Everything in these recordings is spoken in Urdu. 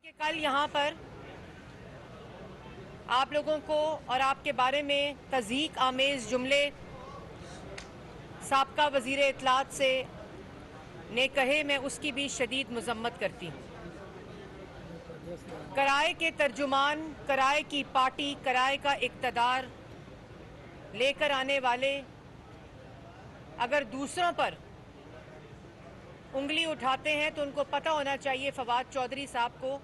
کہ کل یہاں پر آپ لوگوں کو اور آپ کے بارے میں تضحیک آمیز جملے سابقہ وزیر اطلاعات سے نے کہے، میں اس کی بھی شدید مذمت کرتی ہوں۔ کرائے کے ترجمان، کرائے کی پارٹی، کرائے کا اقتدار لے کر آنے والے اگر دوسروں پر انگلی اٹھاتے ہیں تو ان کو پتہ ہونا چاہیے فواد چودھری صاحب کو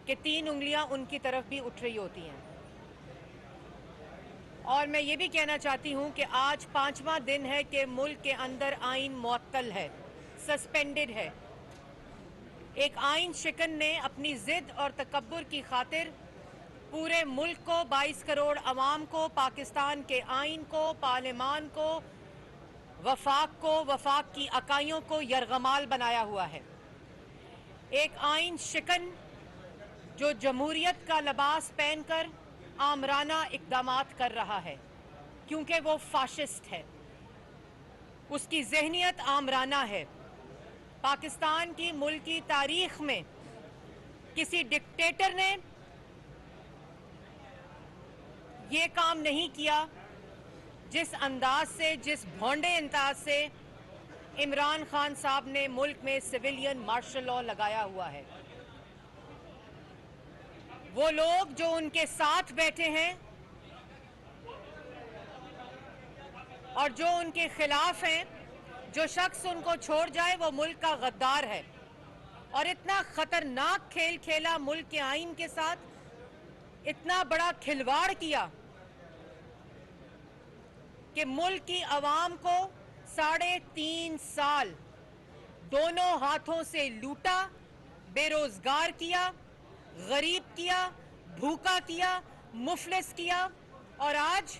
کہ 3 انگلیاں ان کی طرف بھی اٹھ رہی ہوتی ہیں۔ اور میں یہ بھی کہنا چاہتی ہوں کہ آج 5واں دن ہے کہ ملک کے اندر آئین معطل ہے، سسپینڈڈ ہے۔ ایک آئین شکن نے اپنی ضد اور تکبر کی خاطر پورے ملک کو، 22 کروڑ عوام کو، پاکستان کے آئین کو، پارلیمان کو، وفاق کی اکائیوں کو یرغمال بنایا ہوا ہے۔ ایک آئین شکن جو جمہوریت کا لباس پہن کر آمرانہ اقدامات کر رہا ہے، کیونکہ وہ فاشسٹ ہے، اس کی ذہنیت آمرانہ ہے۔ پاکستان کی ملکی تاریخ میں کسی ڈکٹیٹر نے یہ کام نہیں کیا جس انداز سے، جس بھونڈے انداز سے عمران خان صاحب نے ملک میں سویلین مارشل لاء لگایا ہوا ہے۔ وہ لوگ جو ان کے ساتھ بیٹھے ہیں اور جو ان کے خلاف ہیں، جو شخص ان کو چھوڑ جائے وہ ملک کا غدار ہے، اور اتنا خطرناک کھیل کھیلا ملک کے آئین کے ساتھ، اتنا بڑا کھلواڑ کیا کہ ملک کی عوام کو 3.5 سال دونوں ہاتھوں سے لوٹا، بے روزگار کیا، غریب کیا، بھوکا کیا، مفلس کیا، اور آج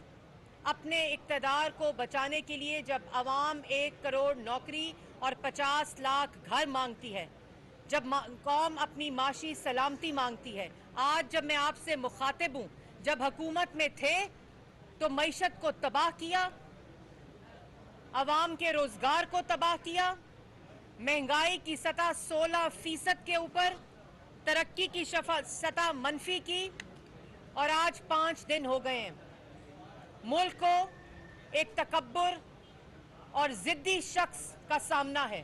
اپنے اقتدار کو بچانے کے لیے جب عوام 1 کروڑ نوکری اور 50 لاکھ گھر مانگتی ہے، جب قوم اپنی معاشی سلامتی مانگتی ہے، آج جب میں آپ سے مخاطب ہوں، جب حکومت میں تھے تو معیشت کو تباہ کیا، عوام کے روزگار کو تباہ کیا، مہنگائی کی سطح 16% کے اوپر، ترقی کی سطح منفی کی، اور آج 5 دن ہو گئے ہیں۔ ملک کو ایک تکبر اور ضدی شخص کا سامنا ہے۔